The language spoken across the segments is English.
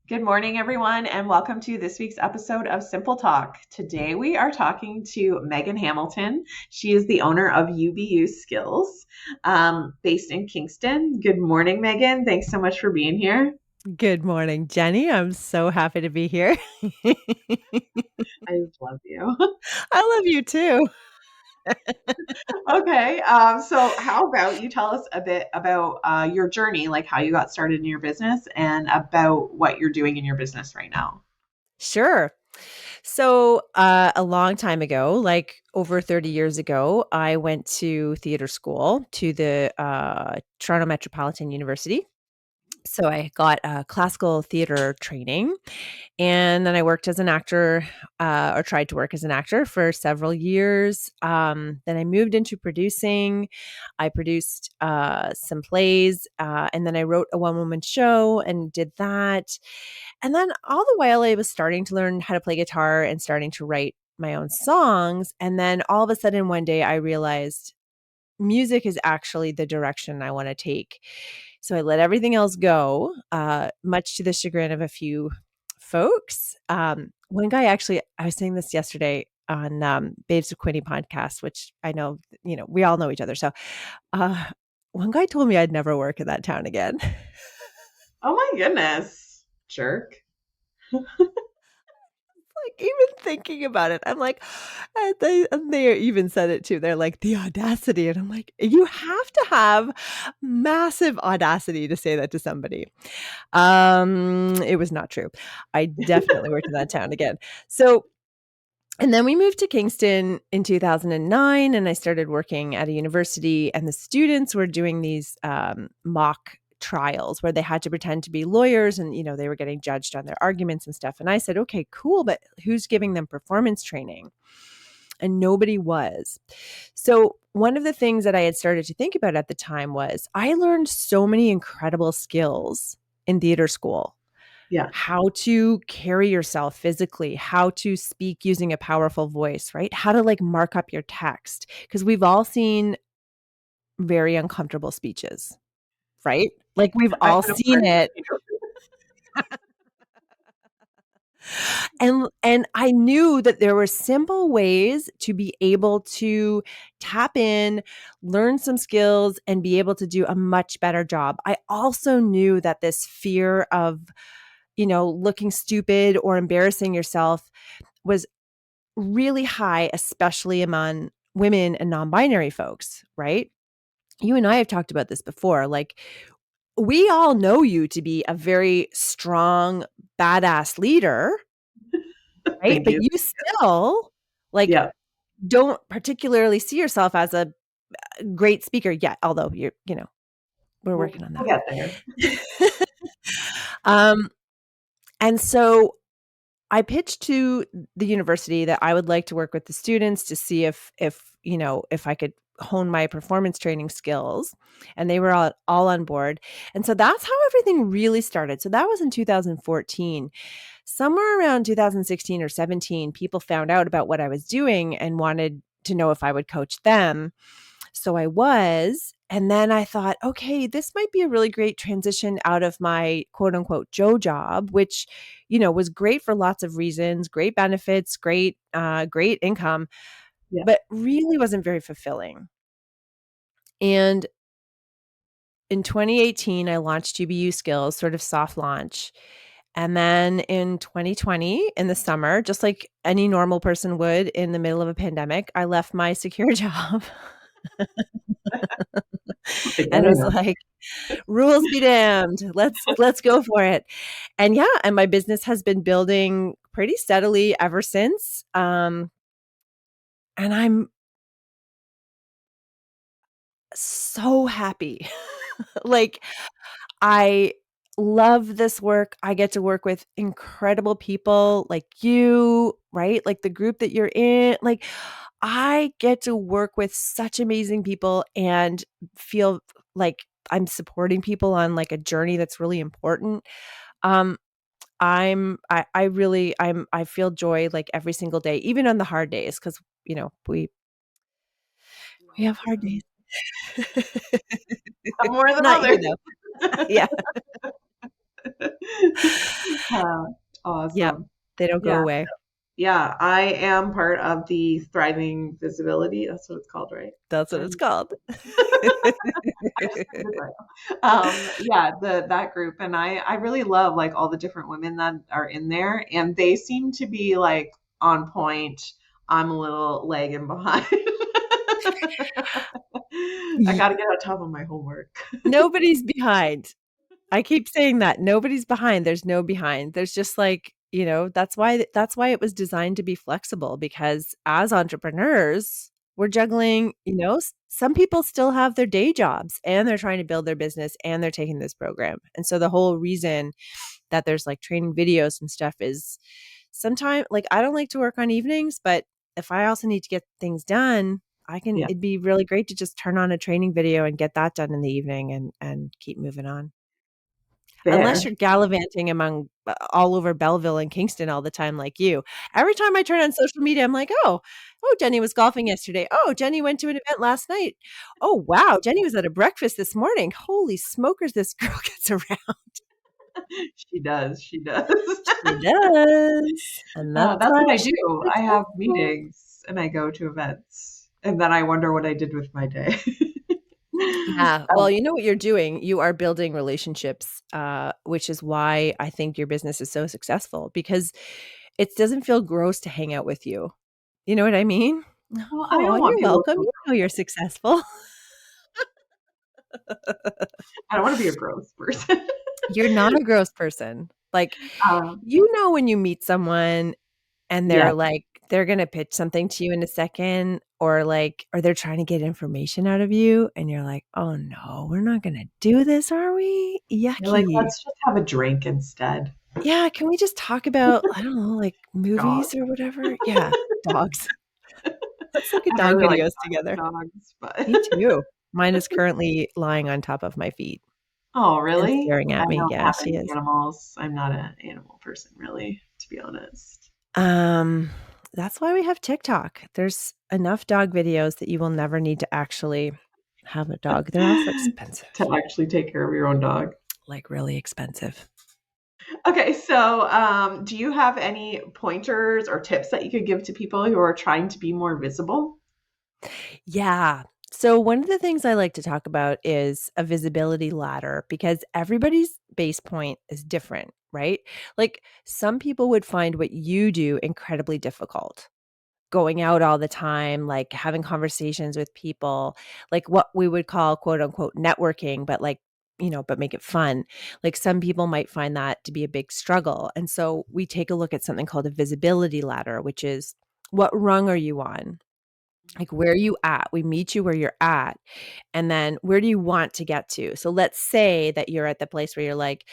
Good morning, everyone, and welcome to this week's episode of Simple Talk. Today we are talking to Megan Hamilton. She is the owner of UBU Skills, based in Kingston. Good morning, Megan. Thanks so much for being here. Good morning, Jenny. I'm so happy to be here. I just love you. I love you too. Okay, so how about you tell us a bit about your journey, like how you got started in your business and about what you're doing in your business right now? Sure. So, a long time ago, like over 30 years ago, I went to theater school to the Toronto Metropolitan University. So, I got classical theater training. And then I worked as an actor, or tried to work as an actor for several years. Then I moved into producing. I produced some plays, and then I wrote a one-woman show and did that. And then all the while, I was starting to learn how to play guitar and starting to write my own songs. And then all of a sudden, one day, I realized music is actually the direction I want to take. So I let everything else go, much to the chagrin of a few folks. One guy actually, I was saying this yesterday on Babes of Quinny podcast, which I know, we all know each other. So uh, one guy told me I'd never work in that town again. Oh my goodness, jerk. Like even thinking about it, I'm like, and they even said it too. They're like the audacity, and I'm like, you have to have massive audacity to say that to somebody. It was not true. I definitely worked in that town again. So, and then we moved to Kingston in 2009, and I started working at a university, and the students were doing these mock trials where they had to pretend to be lawyers and they were getting judged on their arguments and stuff. And I said, okay, cool, but who's giving them performance training? And nobody was. So one of the things that I had started to think about at the time was I learned so many incredible skills in theater school. Yeah, How to carry yourself physically, how to speak using a powerful voice, right? How to like mark up your text. Because we've all seen very uncomfortable speeches, right? Like we've I all can seen it. imagine. And I knew that there were simple ways to be able to tap in, learn some skills, and be able to do a much better job. I also knew that this fear of, looking stupid or embarrassing yourself was really high, especially among women and non-binary folks, right? You and I have talked about this before. Like, we all know you to be a very strong, badass leader, right? Thank But you. you still like Yeah, don't particularly see yourself as a great speaker yet, although we're we'll, working on we'll get there. that. um, and so I pitched to the university that I would like to work with the students to see if I could hone my performance training skills, and they were all on board. And so that's how everything really started. So that was in 2014. Somewhere around 2016 or 17, people found out about what I was doing and wanted to know if I would coach them. So I was. And then I thought, okay, this might be a really great transition out of my quote unquote Joe job, which, was great for lots of reasons, great benefits, great income, Yeah. but really wasn't very fulfilling. And in 2018, I launched UBU Skills, sort of soft launch. And then in 2020, in the summer, just like any normal person would in the middle of a pandemic, I left my secure job Like and was everyone. like, rules be damned. Let's go for it. And yeah, and my business has been building pretty steadily ever since. And I'm so happy. Like I love this work. I get to work with incredible people like you, right? Like the group that you're in. Like I get to work with such amazing people and feel like I'm supporting people on like a journey that's really important. Um I really I feel joy like every single day, even on the hard days, because we have hard days. More than Not you others. though. Yeah. Uh, Yep. awesome. They don't go Yeah. away. Yeah. I am part of the Thriving Visibility. That's what it's called, right? That's what it's Thriving. called. I just said it right. Yeah, that group, and I really love like all the different women that are in there, and they seem to be like on point. I'm a little lagging behind. I Ye got to get on top of my homework. Nobody's behind. I keep saying that. Nobody's behind. There's no behind. There's just like, that's why it was designed to be flexible because as entrepreneurs, we're juggling, some people still have their day jobs and they're trying to build their business and they're taking this program. And so the whole reason that there's like training videos and stuff is sometimes like I don't like to work on evenings, but if I also need to get things done, Yeah, it'd be really great to just turn on a training video and get that done in the evening and keep moving on. Unless fair. you're gallivanting among all over Belleville and Kingston all the time like you. Every time I turn on social media, I'm like, "Oh, Jenny was golfing yesterday. Oh, Jenny went to an event last night. Oh, wow, Jenny was at a breakfast this morning. Holy smokers, this girl gets around." She does. She does. She does, and that's That's why what I do. she's I have successful. meetings and I go to events, and then I wonder what I did with my day. Yeah, well, you know what you're doing? You are building relationships, which is why I think your business is so successful because it doesn't feel gross to hang out with you. You know what I mean? Well, I Oh, don't want you're people to welcome. feel You know you're successful. I don't want to be a gross person. You're not a gross person. Like, Um, when you meet someone and yeah, they're gonna pitch something to you in a second or they're trying to get information out of you and you're like, "Oh no, we're not gonna do this, are we? you're like, Yucky." let's just have a drink instead. Yeah, can we just talk about, I don't know, like Dog. movies or whatever? Yeah, dogs. Let's look at I don't dog really like videos talking together. to dogs, but Me too. Mine is currently lying on top of my feet oh, and really? staring I at me. don't Yeah, have she any is. animals. I'm not an animal person, really, to be honest. Um, that's why we have TikTok. There's enough dog videos that you will never need to actually have a dog. They're also To expensive, actually take care of your own dog. like really expensive. Okay, so do you have any pointers or tips that you could give to people who are trying to be more visible? Yeah. So one of the things I like to talk about is a visibility ladder because everybody's base point is different, right? Like some people would find what you do incredibly difficult. Going out all the time, like having conversations with people, like what we would call quote unquote networking, but like, but make it fun. Like some people might find that to be a big struggle. And so we take a look at something called a visibility ladder, which is what rung are you on? Like where are you at? We meet you where you're at. And then where do you want to get to? So let's say that you're at the place where you're like,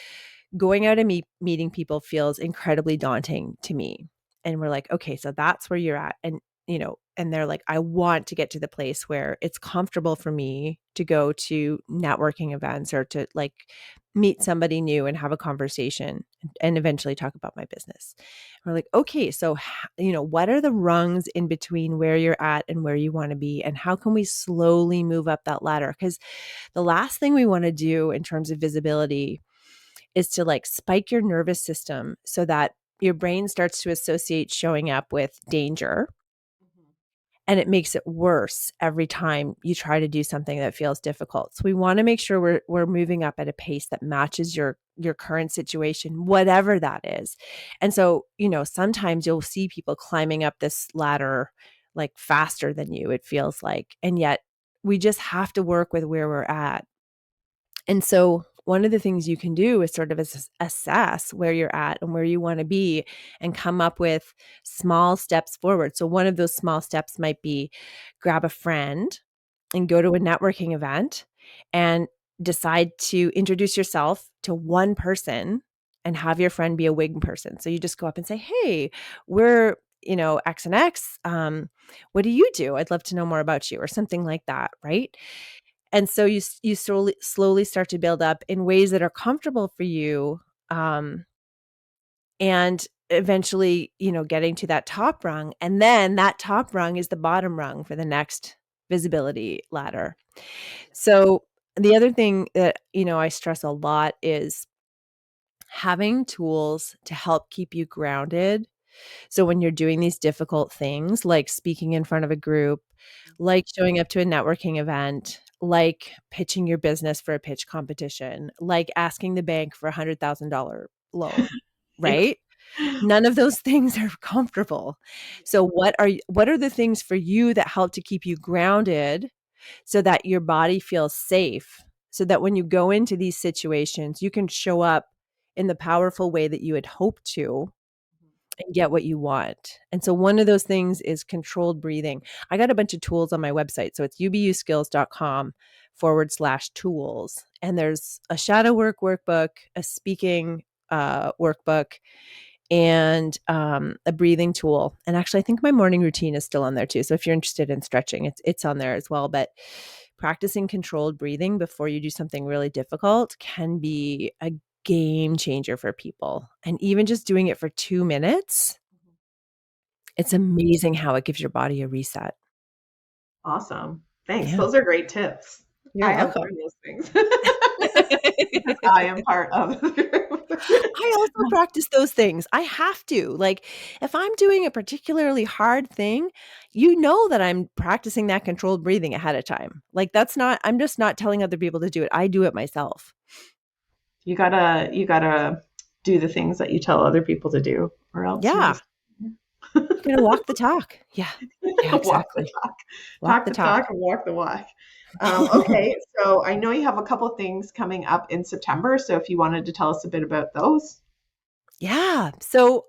going out and meeting people feels incredibly daunting to me. And we're like, okay, so that's where you're at. And they're like, I want to get to the place where it's comfortable for me to go to networking events or to like meet somebody new and have a conversation and eventually talk about my business. We're like, okay, so, what are the rungs in between where you're at and where you want to be? And how can we slowly move up that ladder? Because the last thing we want to do in terms of visibility is to like spike your nervous system so that your brain starts to associate showing up with danger and it makes it worse every time you try to do something that feels difficult. So we want to make sure we're moving up at a pace that matches your current situation, whatever that is. And so, sometimes you'll see people climbing up this ladder like faster than you, it feels like. And yet we just have to work with where we're at. And so one of the things you can do is sort of assess where you're at and where you want to be and come up with small steps forward. So one of those small steps might be grab a friend and go to a networking event and decide to introduce yourself to one person and have your friend be a wing person. So you just go up and say, "Hey, we're, X and X. What do you do? I'd love to know more about you," or something like that, right? And so you slowly start to build up in ways that are comfortable for you, um, and eventually, getting to that top rung, and then that top rung is the bottom rung for the next visibility ladder. So, the other thing that, I stress a lot is having tools to help keep you grounded. So when you're doing these difficult things, like speaking in front of a group, like showing up to a networking event, like pitching your business for a pitch competition, like asking the bank for $100,000 loan, Yeah. right? None of those things are comfortable. So what are the things for you that help to keep you grounded so that your body feels safe, so that when you go into these situations, you can show up in the powerful way that you had hoped to and get what you want. And so one of those things is controlled breathing. I got a bunch of tools on my website. So it's ubuskills.com/tools. And there's a shadow work workbook, a speaking workbook, and a breathing tool. And actually, I think my morning routine is still on there too. So if you're interested in stretching, it's on there as well. But practicing controlled breathing before you do something really difficult can be a game changer for people. And even just doing it for 2 minutes, it's amazing how it gives your body a reset. Awesome. Thanks. Yeah, Those are great tips. you're I have welcome. learned those things because I am part of the group. I also practice those things. I have to. Like, if I'm doing a particularly hard thing, you know that I'm practicing that controlled breathing ahead of time. Like, I'm just not telling other people to do it. I do it myself. You gotta do the things that you tell other people to do, or else you're Yeah. just You gotta walk the talk. Yeah. Yeah, walk the exactly. talk, Walk talk the the talk. talk, and walk the walk. Okay, so I know you have a couple things coming up in September. So if you wanted to tell us a bit about those. Yeah. So,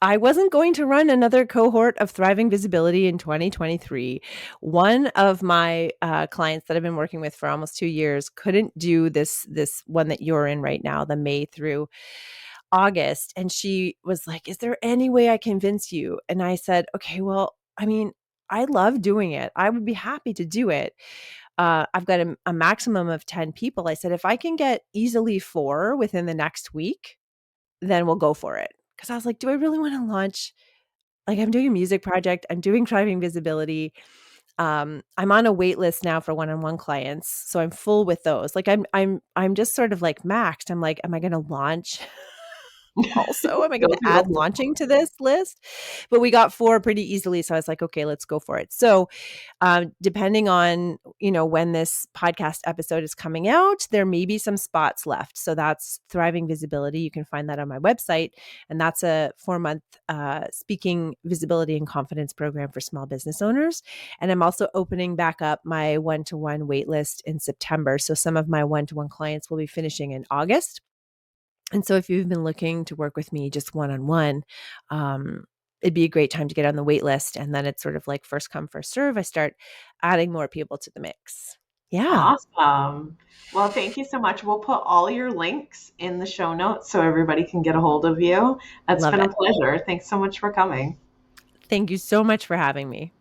I wasn't going to run another cohort of Thriving Visibility in 2023. One of my clients that I've been working with for almost 2 years couldn't do this one that you're in right now, the May through August, and she was like, "Is there any way I convince you?" And I said, "Okay, well, I mean, I love doing it. I would be happy to do it. I've got a maximum of 10 people." I said, "If I can get easily 4 within the next week, then we'll go for it." Because I was like, "Do I really want to launch?" Like, I'm doing a music project, I'm doing Driving Visibility. I'm on a wait list now for one-on-one clients, so I'm full with those. Like, I'm just sort of like maxed. I'm like, "Am I going to launch also? Am I Go going to through the add whole launching to this list?" But we got 4 pretty easily, so I was like, "Okay, let's go for it." So, depending on, when this podcast episode is coming out, there may be some spots left. So that's Thriving Visibility. You can find that on my website. And that's a 4-month speaking visibility and confidence program for small business owners. And I'm also opening back up my one-to-one waitlist in September. So some of my one-to-one clients will be finishing in August. And so if you've been looking to work with me just one-on-one, it'd be a great time to get on the wait list. And then it's sort of like first come, first serve. I start adding more people to the mix. Yeah, Awesome. Well, thank you so much. We'll put all your links in the show notes so everybody can get a hold of you. It's love been a it. pleasure. Thanks so much for coming. Thank you so much for having me.